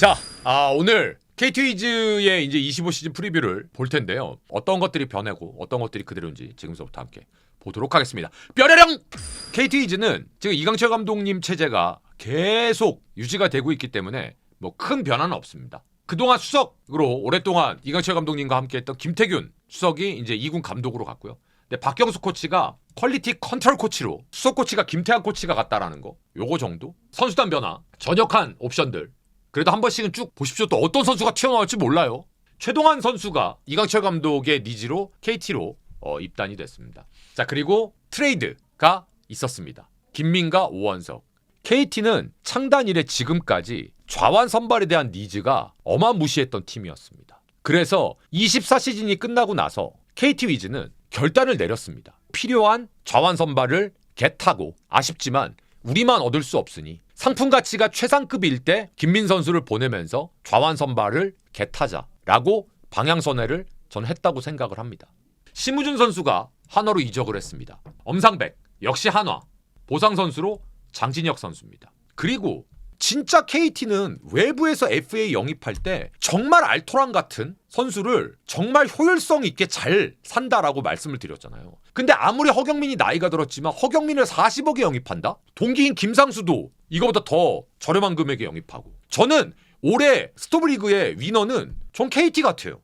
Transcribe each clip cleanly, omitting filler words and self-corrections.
자, 오늘 KT 위즈의 이제 25시즌 프리뷰를 볼 텐데요. 어떤 것들이 변하고 어떤 것들이 그대로인지 지금부터 함께 보도록 하겠습니다. 뾰려령! KT 위즈는 지금 이강철 감독님 체제가 계속 유지가 되고 있기 때문에 뭐 큰 변화는 없습니다. 그동안 수석으로 오랫동안 이강철 감독님과 함께 했던 김태균 수석이 이제 2군 감독으로 갔고요. 근데 박경수 코치가 퀄리티 컨트롤 코치로 수석 코치가 김태환 코치가 갔다라는 거. 요거 정도. 선수단 변화, 전역한 옵션들. 그래도 한 번씩은 쭉 보십시오. 또 어떤 선수가 튀어나올지 몰라요. 최동환 선수가 이강철 감독의 니즈로 KT로 입단이 됐습니다. 자, 그리고 트레이드가 있었습니다. 김민가, 오원석. KT는 창단 이래 지금까지 좌완 선발에 대한 니즈가 어마무시했던 팀이었습니다. 그래서 24시즌이 끝나고 나서 KT 위즈는 결단을 내렸습니다. 필요한 좌완 선발을 겟하고 아쉽지만 우리만 얻을 수 없으니 상품 가치가 최상급일 때 김민 선수를 보내면서 좌완 선발을 겟하자라고 방향선회를 전 했다고 생각을 합니다. 심우준 선수가 한화로 이적을 했습니다. 엄상백 역시 한화, 보상 선수로 장진혁 선수입니다. 그리고 진짜 KT는 외부에서 FA 영입할 때 정말 알토란 같은 선수를 정말 효율성 있게 잘 산다라고 말씀을 드렸잖아요. 근데 아무리 허경민이 나이가 들었지만 허경민을 40억에 영입한다? 동기인 김상수도 이거보다 더 저렴한 금액에 영입하고. 저는 올해 스토브리그의 위너는 전 KT 같아요.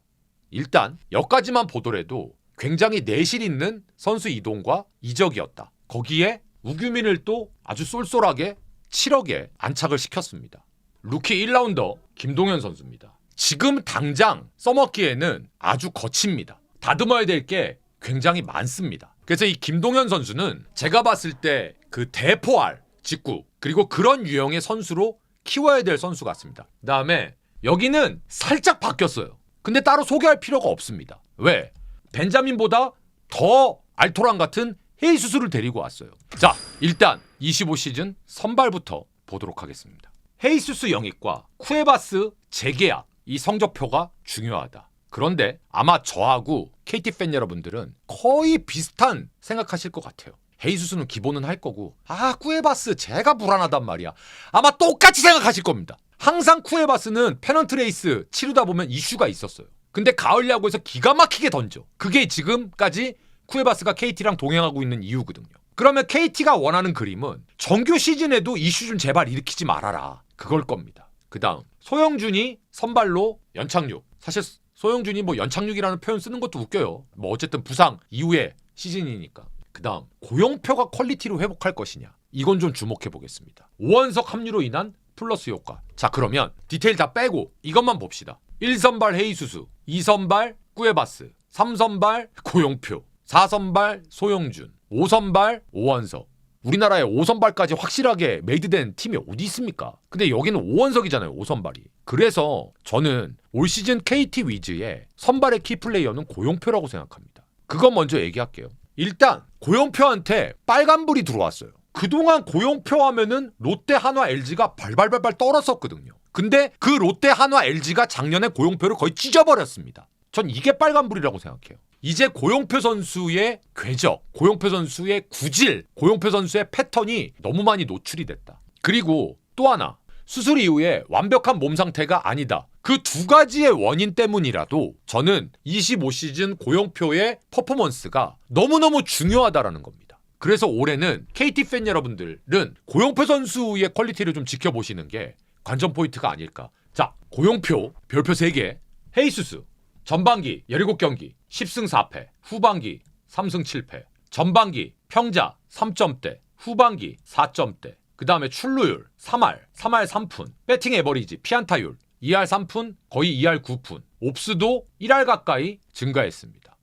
일단 여기까지만 보더라도 굉장히 내실 있는 선수 이동과 이적이었다. 거기에 우규민을 또 아주 쏠쏠하게 7억에 안착을 시켰습니다. 루키 1라운더 김동현 선수입니다. 지금 당장 써먹기에는 아주 거칩니다. 다듬어야 될 게 굉장히 많습니다. 그래서 이 김동현 선수는 제가 봤을 때 그 대포알 직구 그리고 그런 유형의 선수로 키워야 될 선수 같습니다. 그 다음에 여기는 살짝 바뀌었어요. 근데 따로 소개할 필요가 없습니다. 왜? 벤자민보다 더 알토란 같은 헤이수스를 데리고 왔어요. 자, 일단 25시즌 선발부터 보도록 하겠습니다. 헤이수스 영입과 쿠에바스 재계약, 이 성적표가 중요하다. 그런데 아마 저하고 KT 팬 여러분들은 거의 비슷한 생각하실 것 같아요. 헤이수스는 기본은 할 거고 쿠에바스 제가 불안하단 말이야. 아마 똑같이 생각하실 겁니다. 항상 쿠에바스는 페넌트 레이스 치르다 보면 이슈가 있었어요. 근데 가을 야구에서 기가 막히게 던져. 그게 지금까지 쿠에바스가 KT랑 동행하고 있는 이유거든요. 그러면 KT가 원하는 그림은 정규 시즌에도 이슈 좀 제발 일으키지 말아라. 그걸 겁니다. 그 다음 소영준이 선발로 연착륙. 사실 소영준이 뭐 연착륙이라는 표현 쓰는 것도 웃겨요. 뭐 어쨌든 부상 이후의 시즌이니까. 그 다음 고용표가 퀄리티로 회복할 것이냐. 이건 좀 주목해 보겠습니다. 오원석 합류로 인한 플러스 효과. 자, 그러면 디테일 다 빼고 이것만 봅시다. 1선발 헤이수수, 2선발 쿠에바스, 3선발 고용표, 4선발 소영준, 5선발 오원석. 우리나라에 5선발까지 확실하게 메이드된 팀이 어디 있습니까? 근데 여기는 오원석이잖아요, 5선발이. 그래서 저는 올 시즌 KT 위즈의 선발의 키플레이어는 고용표라고 생각합니다. 그건 먼저 얘기할게요. 일단 고용표한테 빨간불이 들어왔어요. 그동안 고용표 하면은 롯데, 한화, LG가 발발발발 떨었었거든요. 근데 그 롯데, 한화, LG가 작년에 고용표를 거의 찢어버렸습니다. 전 이게 빨간불이라고 생각해요. 이제 고용표 선수의 궤적, 고용표 선수의 구질, 고용표 선수의 패턴이 너무 많이 노출이 됐다. 그리고 또 하나, 수술 이후에 완벽한 몸 상태가 아니다. 그 두 가지의 원인 때문이라도 저는 25시즌 고용표의 퍼포먼스가 너무너무 중요하다라는 겁니다. 그래서 올해는 KT 팬 여러분들은 고용표 선수의 퀄리티를 좀 지켜보시는 게 관전 포인트가 아닐까. 자, 고용표 별표 3개, 헤이수스 전반기 17경기 10승 4패, 후반기 3승 7패, 전반기 평자 3점대, 후반기 4점대, 그 다음에 출루율 3할 3푼, 배팅 에버리지 피안타율 2할 3푼, 거의 2할 9푼, 옵스도 1할 가까이 증가했습니다.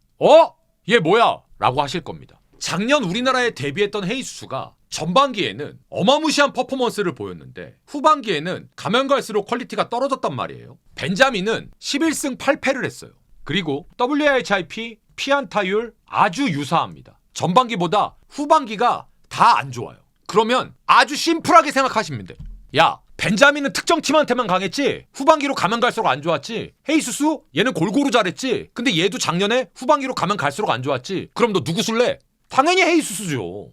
얘 뭐야? 라고 하실 겁니다. 작년 우리나라에 데뷔했던 헤이수스가 전반기에는 어마무시한 퍼포먼스를 보였는데 후반기에는 가면 갈수록 퀄리티가 떨어졌단 말이에요. 벤자민은 11승 8패를 했어요. 그리고 WHIP, 피안타율 아주 유사합니다. 전반기보다 후반기가 다 안 좋아요. 그러면 아주 심플하게 생각하시면 돼. 야, 벤자민은 특정 팀한테만 강했지 후반기로 가면 갈수록 안 좋았지. 헤이수스 얘는 골고루 잘했지. 근데 얘도 작년에 후반기로 가면 갈수록 안 좋았지. 그럼 너 누구 쓸래? 당연히 헤이수스죠.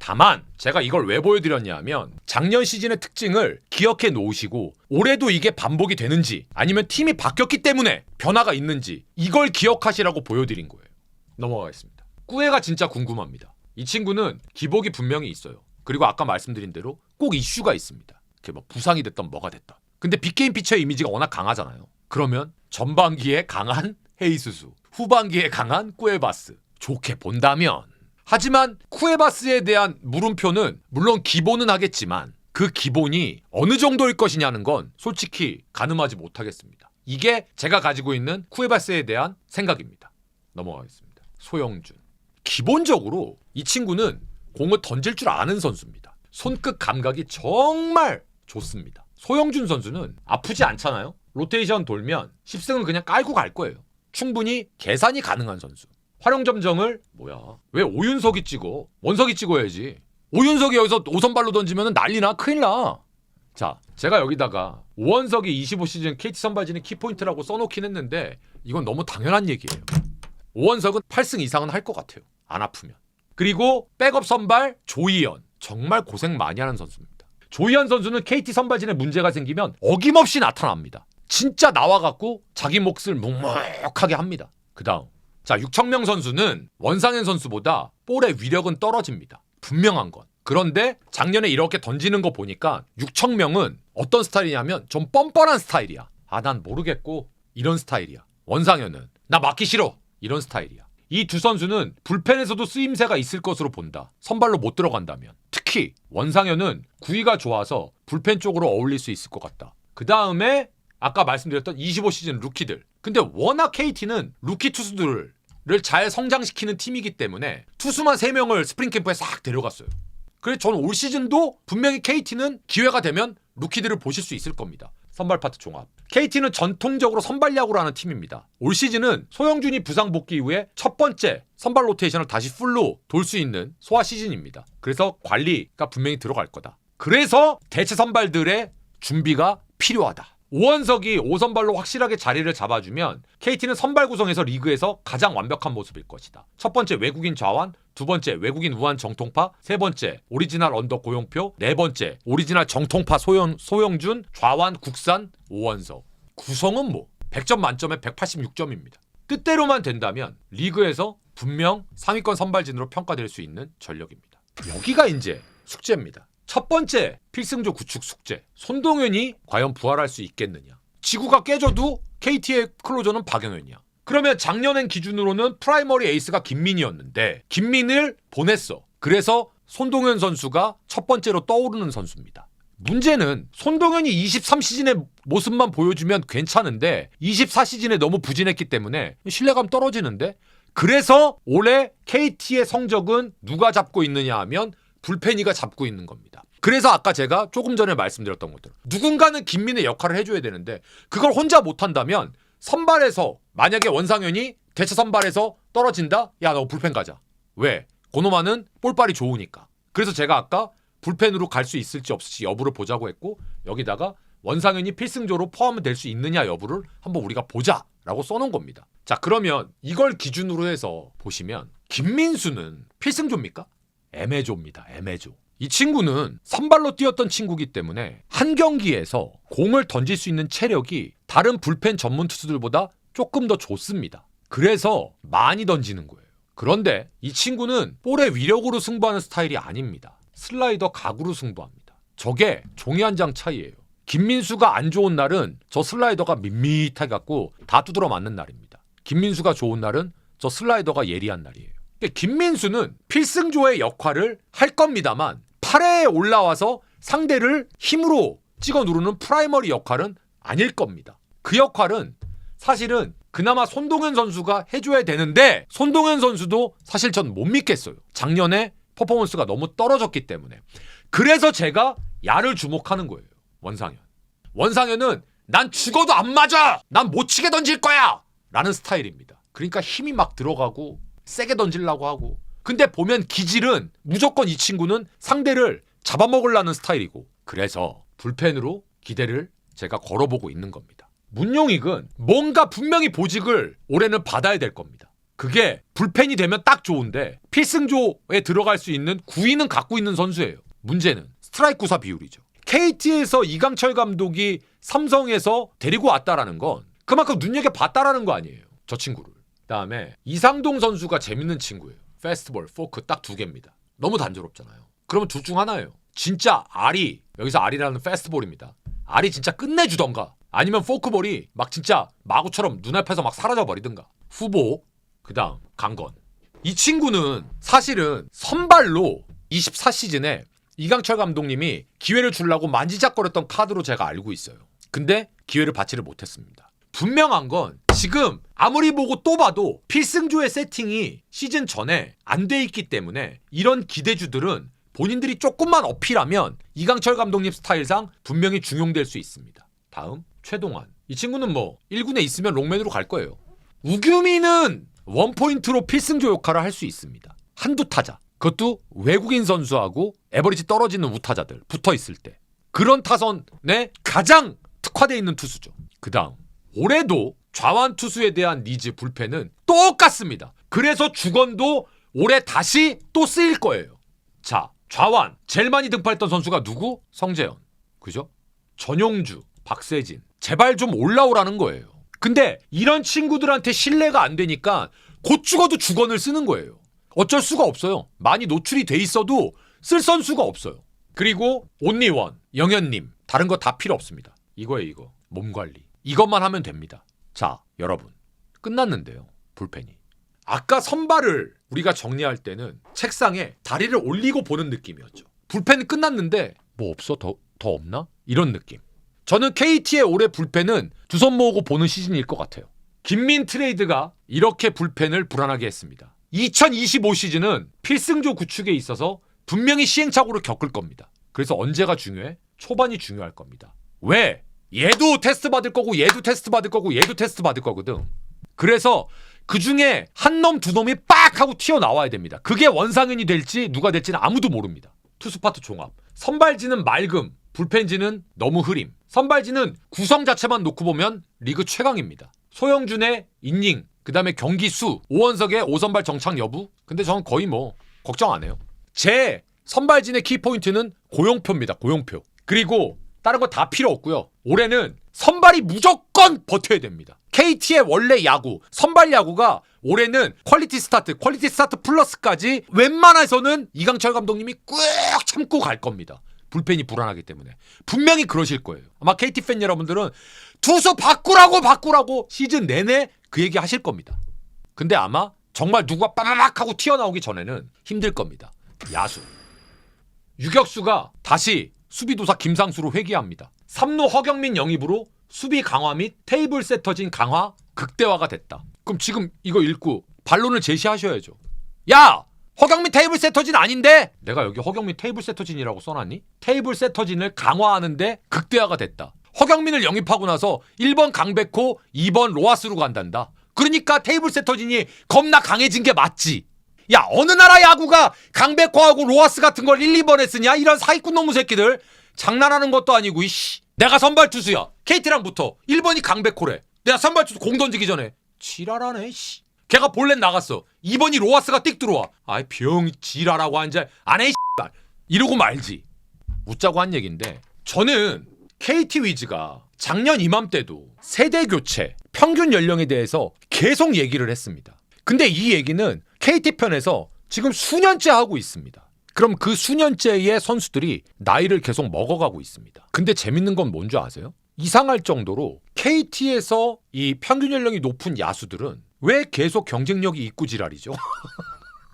다만 제가 이걸 왜 보여드렸냐 하면 작년 시즌의 특징을 기억해 놓으시고 올해도 이게 반복이 되는지 아니면 팀이 바뀌었기 때문에 변화가 있는지 이걸 기억하시라고 보여드린 거예요. 넘어가겠습니다. 꾸에가 진짜 궁금합니다. 이 친구는 기복이 분명히 있어요. 그리고 아까 말씀드린 대로 꼭 이슈가 있습니다. 이렇게 뭐 부상이 됐던 뭐가 됐던. 근데 빅게임 피처의 이미지가 워낙 강하잖아요. 그러면 전반기에 강한 헤이스수, 후반기에 강한 꾸에바스 좋게 본다면 하지만 쿠에바스에 대한 물음표는 물론 기본은 하겠지만 그 기본이 어느 정도일 것이냐는 건 솔직히 가늠하지 못하겠습니다. 이게 제가 가지고 있는 쿠에바스에 대한 생각입니다. 넘어가겠습니다. 소영준. 기본적으로 이 친구는 공을 던질 줄 아는 선수입니다. 손끝 감각이 정말 좋습니다. 소영준 선수는 아프지 않잖아요. 로테이션 돌면 10승은 그냥 깔고 갈 거예요. 충분히 계산이 가능한 선수. 활용점정을 왜 오윤석이 찍어? 원석이 찍어야지. 오윤석이 여기서 5선발로 던지면 난리나 큰일 나. 자, 제가 여기다가 오원석이 25시즌 KT 선발진의 키포인트라고 써놓긴 했는데 이건 너무 당연한 얘기예요. 오원석은 8승 이상은 할 것 같아요. 안 아프면. 그리고 백업 선발 조이현. 정말 고생 많이 하는 선수입니다. 조이현 선수는 KT 선발진에 문제가 생기면 어김없이 나타납니다. 진짜 나와갖고 자기 몫을 묵묵하게 합니다. 그 다음 자, 육청명 선수는 원상현 선수보다 볼의 위력은 떨어집니다. 분명한 건. 그런데 작년에 이렇게 던지는 거 보니까 육청명은 어떤 스타일이냐면 좀 뻔뻔한 스타일이야. 아, 난 모르겠고 이런 스타일이야. 원상현은 나 맞기 싫어 이런 스타일이야. 이 두 선수는 불펜에서도 쓰임새가 있을 것으로 본다. 선발로 못 들어간다면. 특히 원상현은 구위가 좋아서 불펜 쪽으로 어울릴 수 있을 것 같다. 그 다음에 아까 말씀드렸던 25시즌 루키들. 근데 워낙 KT는 루키 투수들을 잘 성장시키는 팀이기 때문에 투수만 3명을 스프링 캠프에 싹 데려갔어요. 그래서 저는 올 시즌도 분명히 KT는 기회가 되면 루키들을 보실 수 있을 겁니다. 선발 파트 종합. KT는 전통적으로 선발 야구를 하는 팀입니다. 올 시즌은 소영준이 부상 복귀 이후에 첫 번째 선발 로테이션을 다시 풀로 돌 수 있는 소화 시즌입니다. 그래서 관리가 분명히 들어갈 거다. 그래서 대체 선발들의 준비가 필요하다. 오원석이 5선발로 확실하게 자리를 잡아주면 KT는 선발 구성에서 리그에서 가장 완벽한 모습일 것이다. 첫 번째 외국인 좌완, 두 번째 외국인 우완 정통파, 세 번째 오리지널 언더 고용표, 네 번째 오리지널 정통파 소영준, 좌완 국산 오원석. 구성은 100점 만점에 186점입니다. 뜻대로만 된다면 리그에서 분명 상위권 선발진으로 평가될 수 있는 전력입니다. 여기가 이제 숙제입니다. 첫 번째 필승조 구축 숙제. 손동현이 과연 부활할 수 있겠느냐. 지구가 깨져도 KT의 클로저는 박영현이야. 그러면 작년엔 기준으로는 프라이머리 에이스가 김민이었는데 김민을 보냈어. 그래서 손동현 선수가 첫 번째로 떠오르는 선수입니다. 문제는 손동현이 23시즌의 모습만 보여주면 괜찮은데 24시즌에 너무 부진했기 때문에 신뢰감 떨어지는데, 그래서 올해 KT의 성적은 누가 잡고 있느냐 하면 불펜이가 잡고 있는 겁니다. 그래서 아까 제가 조금 전에 말씀드렸던 것들, 누군가는 김민의 역할을 해줘야 되는데 그걸 혼자 못한다면 선발에서 만약에 원상현이 대체 선발에서 떨어진다? 야, 너 불펜 가자. 왜? 고노마는 볼빨이 좋으니까. 그래서 제가 아까 불펜으로 갈 수 있을지 없을지 여부를 보자고 했고, 여기다가 원상현이 필승조로 포함될 수 있느냐 여부를 한번 우리가 보자라고 써놓은 겁니다. 자, 그러면 이걸 기준으로 해서 보시면 김민수는 필승조입니까? 애매조입니다. 애매조. 이 친구는 선발로 뛰었던 친구이기 때문에 한 경기에서 공을 던질 수 있는 체력이 다른 불펜 전문 투수들보다 조금 더 좋습니다. 그래서 많이 던지는 거예요. 그런데 이 친구는 볼의 위력으로 승부하는 스타일이 아닙니다. 슬라이더 각으로 승부합니다. 저게 종이 한 장 차이예요. 김민수가 안 좋은 날은 저 슬라이더가 밋밋하게 갖고 다 두드러 맞는 날입니다. 김민수가 좋은 날은 저 슬라이더가 예리한 날이에요. 김민수는 필승조의 역할을 할 겁니다만 8회에 올라와서 상대를 힘으로 찍어 누르는 프라이머리 역할은 아닐 겁니다. 그 역할은 사실은 그나마 손동현 선수가 해줘야 되는데 손동현 선수도 사실 전 못 믿겠어요. 작년에 퍼포먼스가 너무 떨어졌기 때문에. 그래서 제가 야를 주목하는 거예요. 원상현은 난 죽어도 안 맞아! 난 못 치게 던질 거야! 라는 스타일입니다. 그러니까 힘이 막 들어가고 세게 던지려고 하고. 근데 보면 기질은 무조건 이 친구는 상대를 잡아먹으려는 스타일이고, 그래서 불펜으로 기대를 제가 걸어보고 있는 겁니다. 문용익은 뭔가 분명히 보직을 올해는 받아야 될 겁니다. 그게 불펜이 되면 딱 좋은데 필승조에 들어갈 수 있는 구위는 갖고 있는 선수예요. 문제는 스트라이크 구사 비율이죠. KT에서 이강철 감독이 삼성에서 데리고 왔다라는 건 그만큼 눈여겨봤다라는 거 아니에요. 저 친구를. 그다음에 이상동 선수가 재밌는 친구예요. 페스티벌, 포크 딱 2개입니다. 너무 단조롭잖아요. 그러면 둘 중 하나예요. 진짜 알이, 여기서 알이라는 페스티벌입니다. 알이 진짜 끝내주던가 아니면 포크볼이 막 진짜 마구처럼 눈앞에서 막 사라져버리든가. 후보, 그 다음 강건. 이 친구는 사실은 선발로 24시즌에 이강철 감독님이 기회를 주려고 만지작거렸던 카드로 제가 알고 있어요. 근데 기회를 받지를 못했습니다. 분명한 건 지금 아무리 보고 또 봐도 필승조의 세팅이 시즌 전에 안 돼 있기 때문에 이런 기대주들은 본인들이 조금만 어필하면 이강철 감독님 스타일상 분명히 중용될 수 있습니다. 다음 최동환. 이 친구는 뭐 1군에 있으면 롱맨으로 갈 거예요. 우규민은 원포인트로 필승조 역할을 할 수 있습니다. 한두 타자. 그것도 외국인 선수하고 에버리지 떨어지는 우타자들 붙어 있을 때. 그런 타선에 가장 특화되어 있는 투수죠. 그 다음 올해도 좌완 투수에 대한 니즈 불펜은 똑같습니다. 그래서 주건도 올해 다시 또 쓰일 거예요. 자, 좌완 제일 많이 등판했던 선수가 누구? 성재현. 그죠? 전용주, 박세진. 제발 좀 올라오라는 거예요. 근데 이런 친구들한테 신뢰가 안 되니까 곧 죽어도 주건을 쓰는 거예요. 어쩔 수가 없어요. 많이 노출이 돼 있어도 쓸 선수가 없어요. 그리고 온리원, 영현님 다른 거 다 필요 없습니다. 이거예요 이거. 몸관리. 이것만 하면 됩니다. 자, 여러분 끝났는데요. 불펜이. 아까 선발을 우리가 정리할 때는 책상에 다리를 올리고 보는 느낌이었죠. 불펜은 끝났는데 뭐 없어? 더 없나? 이런 느낌. 저는 KT의 올해 불펜은 두 손 모으고 보는 시즌일 것 같아요. 김민 트레이드가 이렇게 불펜을 불안하게 했습니다. 2025 시즌은 필승조 구축에 있어서 분명히 시행착오를 겪을 겁니다. 그래서 언제가 중요해? 초반이 중요할 겁니다. 왜? 얘도 테스트 받을 거고 얘도 테스트 받을 거고 얘도 테스트 받을 거거든. 그래서 그 중에 한 놈 두 놈이 빡 하고 튀어나와야 됩니다. 그게 원상현이 될지 누가 될지는 아무도 모릅니다. 투수 파트 종합. 선발진은 맑음, 불펜진은 너무 흐림. 선발진은 구성 자체만 놓고 보면 리그 최강입니다. 소영준의 이닝, 그 다음에 경기 수, 오원석의 5선발 정착 여부. 근데 저는 거의 뭐 걱정 안 해요. 제 선발진의 키포인트는 고용표입니다. 고용표. 그리고 다른 거 다 필요 없고요. 올해는 선발이 무조건 버텨야 됩니다. KT의 원래 야구, 선발 야구가 올해는 퀄리티 스타트 플러스까지 웬만해서는 이강철 감독님이 꾹 참고 갈 겁니다. 불펜이 불안하기 때문에. 분명히 그러실 거예요. 아마 KT 팬 여러분들은 투수 바꾸라고 시즌 내내 그 얘기 하실 겁니다. 근데 아마 정말 누가 빠바박 하고 튀어나오기 전에는 힘들 겁니다. 야수. 유격수가 다시 수비도사 김상수로 회귀합니다. 3루 허경민 영입으로 수비 강화 및 테이블 세터진 강화 극대화가 됐다. 그럼 지금 이거 읽고 반론을 제시하셔야죠. 야! 허경민 테이블 세터진 아닌데? 내가 여기 허경민 테이블 세터진이라고 써놨니? 테이블 세터진을 강화하는데 극대화가 됐다. 허경민을 영입하고 나서 1번 강백호, 2번 로하스로 간단다. 그러니까 테이블 세터진이 겁나 강해진 게 맞지. 야, 어느 나라 야구가 강백호하고 로하스 같은 걸 1, 2번에 쓰냐? 이런 사기꾼 놈의 새끼들. 장난하는 것도 아니고 이씨. 내가 선발 투수야. KT랑 붙어. 1번이 강백호래. 내가 선발 투수 공 던지기 전에 지랄하네 씨. 걔가 볼넷 나갔어. 2번이 로하스가 띡 들어와. 아이 병 지랄하고 앉아. 안 해 씨발. 이러고 말지. 묻자고 한 얘긴데 저는 KT 위즈가 작년 이맘때도 세대 교체, 평균 연령에 대해서 계속 얘기를 했습니다. 근데 이 얘기는 KT 편에서 지금 수년째 하고 있습니다. 그럼 그 수년째의 선수들이 나이를 계속 먹어가고 있습니다. 근데 재밌는 건 뭔지 아세요? 이상할 정도로 KT에서 이 평균 연령이 높은 야수들은 왜 계속 경쟁력이 있고 지랄이죠?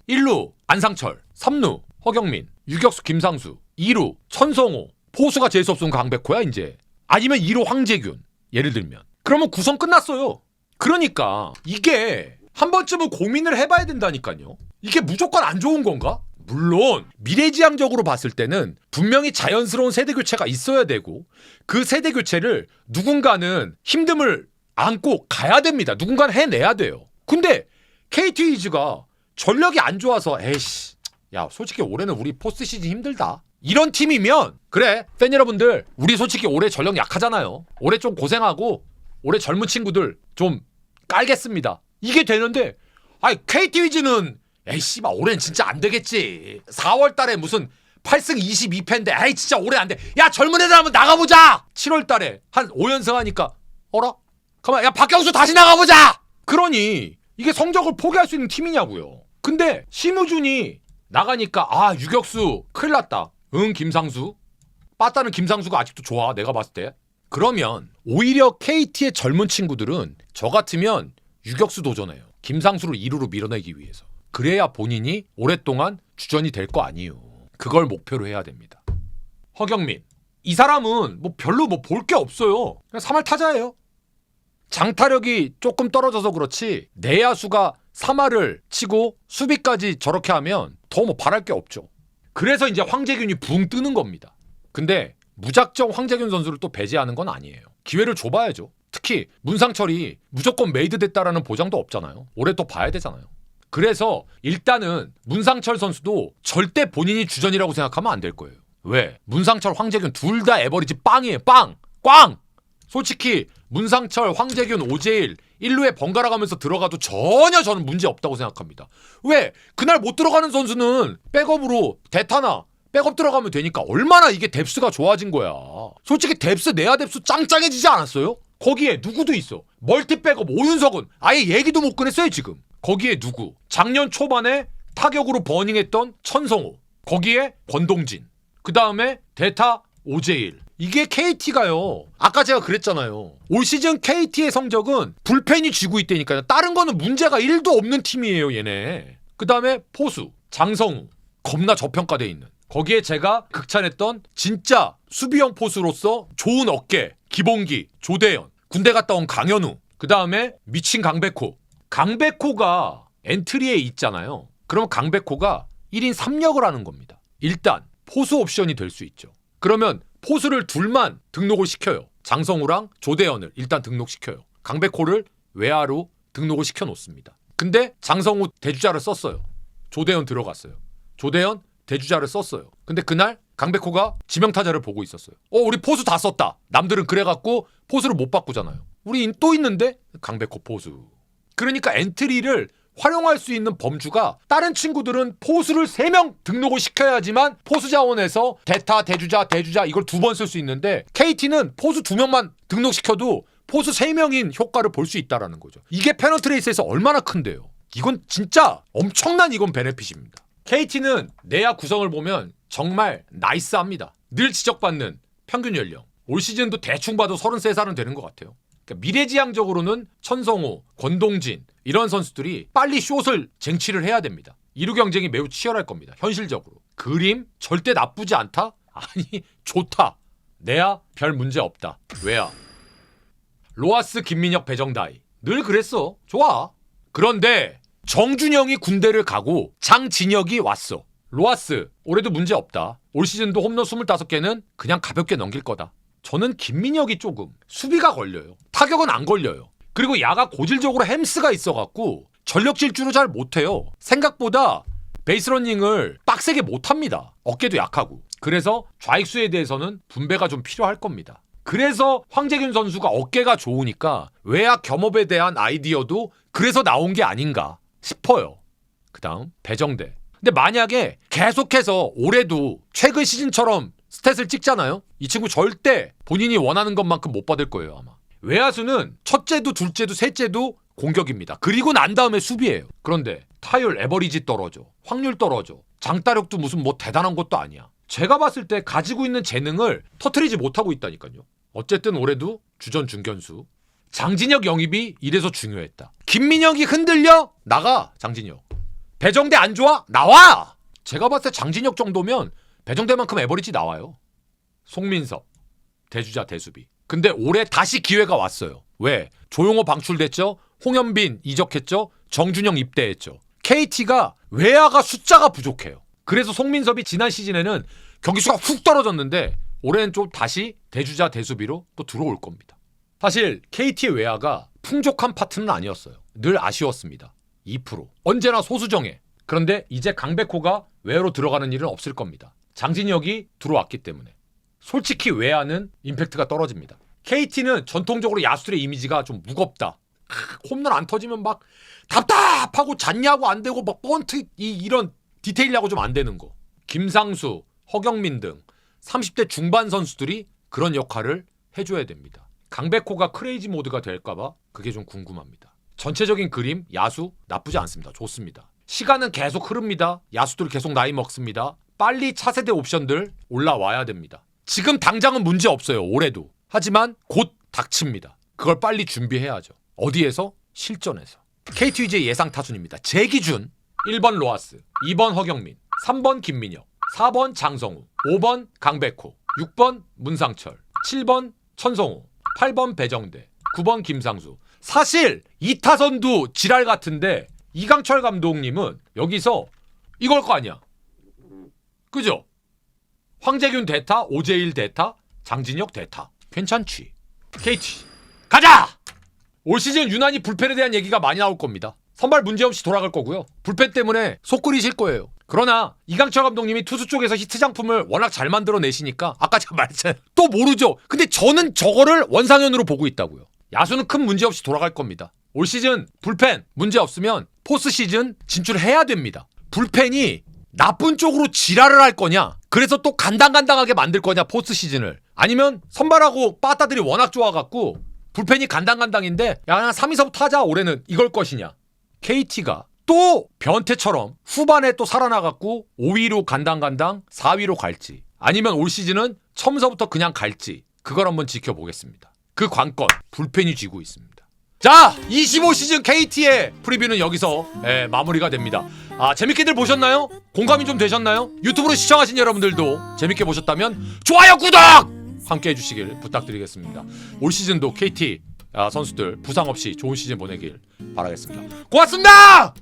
1루 안상철, 3루 허경민, 유격수 김상수, 2루 천성호, 포수가 재수없으면 강백호야 이제. 아니면 2루 황재균 예를 들면. 그러면 구성 끝났어요. 그러니까 이게 한 번쯤은 고민을 해봐야 된다니까요. 이게 무조건 안 좋은 건가? 물론 미래지향적으로 봤을 때는 분명히 자연스러운 세대교체가 있어야 되고 그 세대교체를 누군가는 힘듦을 안고 가야 됩니다. 누군가는 해내야 돼요. 근데 KT 위즈가 전력이 안 좋아서 에이씨 야 솔직히 올해는 우리 포스트 시즌 힘들다. 이런 팀이면 그래 팬 여러분들 우리 솔직히 올해 전력 약하잖아요. 올해 좀 고생하고 올해 젊은 친구들 좀 깔겠습니다. 이게 되는데 아니 KT 위즈는 에이 씨발 올해는 진짜 안 되겠지. 4월 달에 무슨 8승 22패인데 에이 진짜 올해 안 돼. 야 젊은 애들 한번 나가보자. 7월 달에 한 5연승 하니까 어라? 가만 야 박경수 다시 나가보자. 그러니 이게 성적을 포기할 수 있는 팀이냐고요. 근데 심우준이 나가니까 아 유격수 큰일 났다. 응 김상수. 빠따는 김상수가 아직도 좋아 내가 봤을 때. 그러면 오히려 KT의 젊은 친구들은 저 같으면 유격수 도전해요. 김상수를 2루로 밀어내기 위해서. 그래야 본인이 오랫동안 주전이 될 거 아니에요. 그걸 목표로 해야 됩니다. 허경민. 이 사람은 뭐 별로 뭐 볼 게 없어요. 그냥 3할 타자예요. 장타력이 조금 떨어져서 그렇지 내야수가 3할을 치고 수비까지 저렇게 하면 더 뭐 바랄 게 없죠. 그래서 이제 황재균이 붕 뜨는 겁니다. 근데 무작정 황재균 선수를 또 배제하는 건 아니에요. 기회를 줘봐야죠. 특히 문상철이 무조건 메이드 됐다라는 보장도 없잖아요. 올해 또 봐야 되잖아요. 그래서 일단은 문상철 선수도 절대 본인이 주전이라고 생각하면 안 될 거예요. 왜? 문상철, 황재균 둘 다 에버리지 빵이에요. 빵! 꽝! 솔직히 문상철, 황재균, 오재일 1루에 번갈아 가면서 들어가도 전혀 저는 문제 없다고 생각합니다. 왜? 그날 못 들어가는 선수는 백업으로 대타나 백업 들어가면 되니까 얼마나 이게 뎁스가 좋아진 거야. 솔직히 뎁스 내야 뎁스 짱짱해지지 않았어요? 거기에 누구도 있어. 멀티 백업 오윤석은 아예 얘기도 못 꺼냈어요 지금. 거기에 누구? 작년 초반에 타격으로 버닝했던 천성호. 거기에 권동진. 그 다음에 대타 오재일. 이게 KT가요. 아까 제가 그랬잖아요. 올 시즌 KT의 성적은 불펜이 쥐고 있다니까요. 다른 거는 문제가 1도 없는 팀이에요 얘네. 그 다음에 포수 장성우. 겁나 저평가돼 있는. 거기에 제가 극찬했던 진짜 수비형 포수로서 좋은 어깨 기본기 조대현. 군대 갔다 온 강현우. 그 다음에 미친 강백호. 강백호가 엔트리에 있잖아요. 그럼 강백호가 1인 3역을 하는 겁니다. 일단 포수 옵션이 될 수 있죠. 그러면 포수를 둘만 등록을 시켜요. 장성우랑 조대현을 일단 등록시켜요. 강백호를 외야로 등록을 시켜놓습니다. 근데 장성우 대주자를 썼어요. 조대현 들어갔어요. 조대현 대주자를 썼어요. 근데 그날 강백호가 지명타자를 보고 있었어요. 우리 포수 다 썼다. 남들은 그래갖고 포수를 못 바꾸잖아요. 우리 또 있는데 강백호 포수. 그러니까 엔트리를 활용할 수 있는 범주가 다른 친구들은 포수를 3명 등록을 시켜야지만 포수 자원에서 대타, 대주자 이걸 2번 쓸 수 있는데 KT는 포수 2명만 등록시켜도 포수 3명인 효과를 볼 수 있다는 거죠. 이게 페넌트레이스에서 얼마나 큰데요. 이건 진짜 엄청난 이건 베네핏입니다. KT는 내야 구성을 보면 정말 나이스합니다. 늘 지적받는 평균 연령. 올 시즌도 대충 봐도 33살은 되는 것 같아요. 그러니까 미래지향적으로는 천성호, 권동진 이런 선수들이 빨리 숏을 쟁취를 해야 됩니다. 2루 경쟁이 매우 치열할 겁니다. 현실적으로. 그림 절대 나쁘지 않다? 아니 좋다. 내야 별 문제 없다. 왜야? 로하스, 김민혁, 배정다이. 늘 그랬어. 좋아. 그런데 정준영이 군대를 가고 장진혁이 왔어. 로하스 올해도 문제 없다. 올 시즌도 홈런 25개는 그냥 가볍게 넘길 거다. 저는 김민혁이 조금 수비가 걸려요. 타격은 안 걸려요. 그리고 야가 고질적으로 햄스가 있어갖고 전력 질주를 잘 못해요. 생각보다 베이스러닝을 빡세게 못합니다. 어깨도 약하고. 그래서 좌익수에 대해서는 분배가 좀 필요할 겁니다. 그래서 황재균 선수가 어깨가 좋으니까 외야 겸업에 대한 아이디어도 그래서 나온 게 아닌가 싶어요. 그 다음 배정대. 근데 만약에 계속해서 올해도 최근 시즌처럼 스탯을 찍잖아요. 이 친구 절대 본인이 원하는 것만큼 못 받을 거예요 아마. 외야수는 첫째도 둘째도 셋째도 공격입니다. 그리고 난 다음에 수비예요. 그런데 타율 에버리지 떨어져. 확률 떨어져. 장타력도 무슨 뭐 대단한 것도 아니야. 제가 봤을 때 가지고 있는 재능을 터트리지 못하고 있다니까요. 어쨌든 올해도 주전 중견수. 장진혁 영입이 이래서 중요했다. 김민혁이 흔들려? 나가 장진혁. 배정대 안 좋아? 나와! 제가 봤을 때 장진혁 정도면 배정대만큼 에버리지 나와요. 송민섭 대주자 대수비. 근데 올해 다시 기회가 왔어요. 왜? 조용호 방출됐죠. 홍현빈 이적했죠. 정준영 입대했죠. KT가 외야가 숫자가 부족해요. 그래서 송민섭이 지난 시즌에는 경기수가 훅 떨어졌는데 올해는 좀 다시 대주자 대수비로 또 들어올 겁니다. 사실 KT의 외야가 풍족한 파트는 아니었어요. 늘 아쉬웠습니다. 2%. 언제나 소수정예. 그런데 이제 강백호가 외야로 들어가는 일은 없을 겁니다. 장진혁이 들어왔기 때문에. 솔직히 외야는 임팩트가 떨어집니다. KT는 전통적으로 야수들의 이미지가 좀 무겁다. 홈런 안 터지면 막 답답하고 잤냐고 안 되고 막 번트 이런 디테일하고 좀 안 되는 거. 김상수, 허경민 등 30대 중반 선수들이 그런 역할을 해줘야 됩니다. 강백호가 크레이지 모드가 될까봐 그게 좀 궁금합니다. 전체적인 그림, 야수 나쁘지 않습니다. 좋습니다. 시간은 계속 흐릅니다. 야수들 계속 나이 먹습니다. 빨리 차세대 옵션들 올라와야 됩니다. 지금 당장은 문제 없어요. 올해도. 하지만 곧 닥칩니다. 그걸 빨리 준비해야죠. 어디에서? 실전에서. KT위즈의 예상 타순입니다. 제 기준 1번 로하스, 2번 허경민, 3번 김민혁, 4번 장성우, 5번 강백호, 6번 문상철, 7번 천성호, 8번 배정대, 9번 김상수. 사실 이 타선도 지랄 같은데 이강철 감독님은 여기서 이걸 거 아니야. 그죠? 황재균 대타, 오재일 대타, 장진혁 대타. 괜찮지. KT 가자! 올 시즌 유난히 불펜에 대한 얘기가 많이 나올 겁니다. 선발 문제없이 돌아갈 거고요. 불펜 때문에 속 끓이실 거예요. 그러나 이강철 감독님이 투수 쪽에서 히트 장품을 워낙 잘 만들어내시니까 아까 제가 말했잖아요. 또 모르죠. 근데 저는 저거를 원상현으로 보고 있다고요. 야수는 큰 문제 없이 돌아갈 겁니다. 올 시즌 불펜 문제 없으면 포스트 시즌 진출해야 됩니다. 불펜이 나쁜 쪽으로 지랄을 할 거냐, 그래서 또 간당간당하게 만들 거냐 포스트 시즌을, 아니면 선발하고 빠따들이 워낙 좋아갖고 불펜이 간당간당인데 야 그냥 3위서부터 하자 올해는 이걸 것이냐. KT가 또 변태처럼 후반에 또 살아나갖고 5위로 간당간당 4위로 갈지, 아니면 올 시즌은 처음서부터 그냥 갈지, 그걸 한번 지켜보겠습니다. 그 관건 불펜이 쥐고 있습니다. 자, 25시즌 KT의 프리뷰는 여기서 마무리가 됩니다. 재밌게들 보셨나요? 공감이 좀 되셨나요? 유튜브로 시청하신 여러분들도 재밌게 보셨다면 좋아요, 구독! 함께 해주시길 부탁드리겠습니다. 올 시즌도 KT 선수들 부상 없이 좋은 시즌 보내길 바라겠습니다. 고맙습니다!